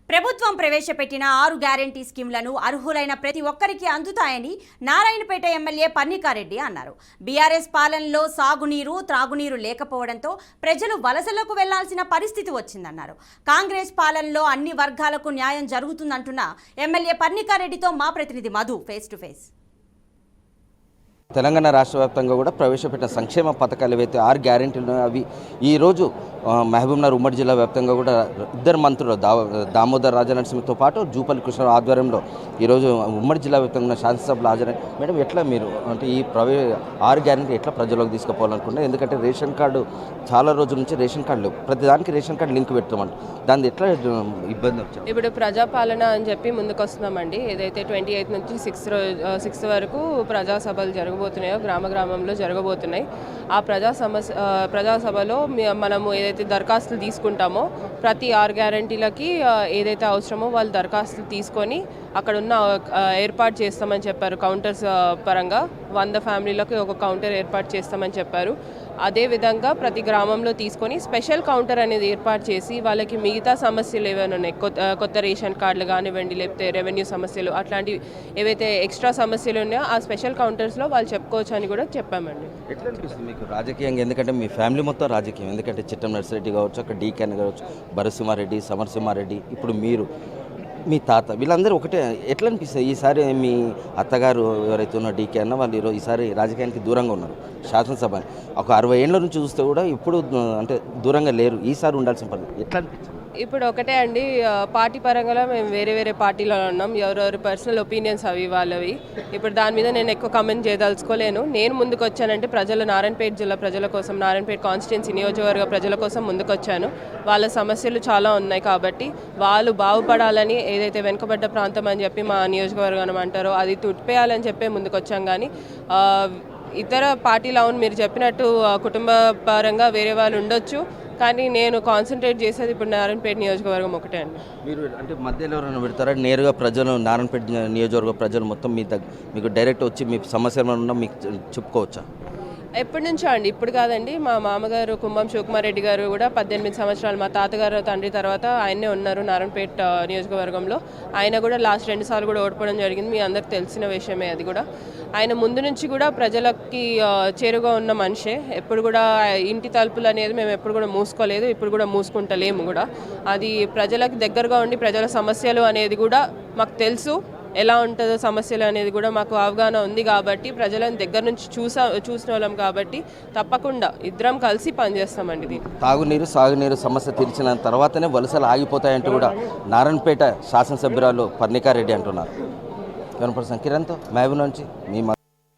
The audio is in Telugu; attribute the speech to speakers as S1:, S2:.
S1: ప్రభుత్వం ప్రవేశపెట్టిన 6 గ్యారంటీ స్కీమ్లను అర్హులైన ప్రతి ఒక్కరికి అందుతాయని నారాయణపేట ఎమ్మెల్యే పన్నికారెడ్డి అన్నారు. బీఆర్ఎస్ పాలనలో సాగునీరు, త్రాగునీరు లేకపోవడంతో ప్రజలు వలసలకు వెళ్లాల్సిన పరిస్థితి వచ్చిందన్నారు. కాంగ్రెస్ పాలనలో అన్ని వర్గాలకు న్యాయం జరుగుతుందంటున్న ఎమ్మెల్యే పన్నికారెడ్డితో మా ప్రతినిధి Madhu face to face.
S2: Telangana రాష్ట్ర వ్యాప్తంగా కూడా ప్రవేశపెట్టిన సంక్షేమ పథకాలు ఏవైతే 6 గ్యారెంటీలు అవి ఈరోజు మహబూబ్నగర్ ఉమ్మడి జిల్లా వ్యాప్తంగా కూడా ఇద్దరు మంత్రులు దామోదర్ రాజనరసింహతో పాటు జూపల్లి కృష్ణ ఆధ్వర్యంలో ఈరోజు ఉమ్మడి జిల్లా వ్యాప్తంగా శాసనసభలో హాజరై మేడం ఎట్లా మీరు అంటే ఈ 6 గ్యారెంటీ ఎట్లా ప్రజలకు తీసుకుపోవాలనుకుంటున్నారు? ఎందుకంటే రేషన్ కార్డు చాలా రోజుల నుంచి రేషన్ కార్డులు ప్రతిదానికి రేషన్ కార్డు లింక్ పెడతామంట, దాన్ని ఎట్లా ఇబ్బంది వచ్చింది?
S3: ఇప్పుడు ప్రజాపాలన అని చెప్పి ముందుకు వస్తున్నామండి. ఏదైతే 28 నుంచి 6 వరకు ప్రజాసభలు జరగబోతున్నాయో గ్రామంలో జరగబోతున్నాయి. ఆ ప్రజాసభలో మనము ఏదైతే దరఖాస్తులు తీసుకుంటామో ప్రతి 6 గ్యారంటీలకి ఏదైతే అవసరమో వాళ్ళు దరఖాస్తులు తీసుకొని అక్కడ ఉన్న ఏర్పాటు చేస్తామని చెప్పారు. కౌంటర్స్ పరంగా 100 ఫ్యామిలీలకు ఒక కౌంటర్ ఏర్పాటు చేస్తామని చెప్పారు. అదేవిధంగా ప్రతి గ్రామంలో తీసుకొని స్పెషల్ కౌంటర్ అనేది ఏర్పాటు చేసి వాళ్ళకి మిగతా సమస్యలు ఏమైనా ఉన్నాయి, కొత్త రేషన్ కార్డులు కానివ్వండి, లేకపోతే రెవెన్యూ సమస్యలు, అట్లాంటివి ఏవైతే ఎక్స్ట్రా సమస్యలు ఉన్నాయో ఆ స్పెషల్ కౌంటర్స్లో వాళ్ళు చెప్పుకోవచ్చు అని కూడా చెప్పామండి.
S2: ఎట్లా అనిపిస్తుంది మీకు రాజకీయంగా? ఎందుకంటే మీ ఫ్యామిలీ మొత్తం రాజకీయం, ఎందుకంటే చిట్టం నర్సిరెడ్డి కావచ్చు, అక్కడ డీకెన్ కావచ్చు, భరసింహారెడ్డి, సమరసింహారెడ్డి, ఇప్పుడు మీరు, మీ తాత, వీళ్ళందరూ ఒకటే. ఎట్లా అనిపిస్తుంది ఈసారి మీ అత్తగారు ఎవరైతే ఉన్న డీకే అన్న వాళ్ళు ఈసారి రాజకీయానికి దూరంగా ఉన్నారు, శాసనసభ ఒక 60 ఏళ్ళ నుంచి చూస్తే కూడా ఇప్పుడు అంటే దూరంగా లేరు, ఈసారి ఉండాల్సిన పరిస్థితి ఎట్లా అనిపించింది?
S3: ఇప్పుడు ఒకటే అండి, పార్టీ పరంగా మేము వేరే పార్టీలో ఉన్నాం. ఎవరెవరి పర్సనల్ ఒపీనియన్స్ అవి వాళ్ళవి. ఇప్పుడు దాని మీద నేను ఎక్కువ కమెంట్ చేయదలుచుకోలేను. నేను ముందుకు వచ్చానంటే నారాయణపేట జిల్లా ప్రజల కోసం, నారాయణపేట కాన్స్టిట్యున్సీ నియోజకవర్గ ప్రజల కోసం ముందుకు వచ్చాను. వాళ్ళ సమస్యలు చాలా ఉన్నాయి కాబట్టి వాళ్ళు బాగుపడాలని, ఏదైతే వెనుకబడ్డ ప్రాంతం అని చెప్పి మా నియోజకవర్గం అంటారో అది తుడిపేయాలని చెప్పి ముందుకు వచ్చాం. కానీ ఇతర పార్టీలు అవును మీరు చెప్పినట్టు కుటుంబ పరంగా వేరే వాళ్ళు ఉండొచ్చు, కానీ నేను కాన్సన్ట్రేట్ చేసేది ఇప్పుడు నారాయణపేట నియోజకవర్గం ఒకటే అండి.
S2: మీరు అంటే మధ్యలో ఎవరైనా పెడతారా? నేరుగా ప్రజలు నారాయణపేట నియోజకవర్గ ప్రజలు మొత్తం మీకు డైరెక్ట్ వచ్చి మీ సమస్య ఏమైనా మీకు చెప్పుకోవచ్చా?
S3: ఎప్పటి నుంచో అండి, ఇప్పుడు కాదండి. మా మామగారు కుంభం శివకుమార్ రెడ్డి గారు కూడా 18 సంవత్సరాలు మా తాతగారు తండ్రి తర్వాత ఆయనే ఉన్నారు నారాయణపేట నియోజకవర్గంలో. ఆయన కూడా లాస్ట్ 2 సార్లు కూడా ఓడిపోవడం జరిగింది, మీ అందరికి తెలిసిన విషయమే అది కూడా. ఆయన ముందు నుంచి కూడా ప్రజలకి చేరుగా ఉన్న మనిషే. ఎప్పుడు కూడా ఇంటి తలుపులు అనేది మేము ఎప్పుడు కూడా మూసుకోలేదు, ఇప్పుడు కూడా మూసుకుంటలేము కూడా. అది ప్రజలకు దగ్గరగా ఉండి ప్రజల సమస్యలు అనేది కూడా మాకు తెలుసు, ఎలా ఉంటుందో సమస్యలు అనేది కూడా మాకు అవగాహన ఉంది. కాబట్టి ప్రజలను దగ్గర నుంచి చూసిన వాళ్ళం కాబట్టి తప్పకుండా ఇద్దరం కలిసి పనిచేస్తామండి. ఇది
S2: తాగునీరు, సాగునీరు సమస్య తీర్చిన తర్వాతనే వలసలు ఆగిపోతాయంటూ కూడా నారాయణపేట శాసనసభ్యురాలు పన్నికారెడ్డి అంటున్నారు. కిరణ్తో మహబూబ్ నుంచి మీ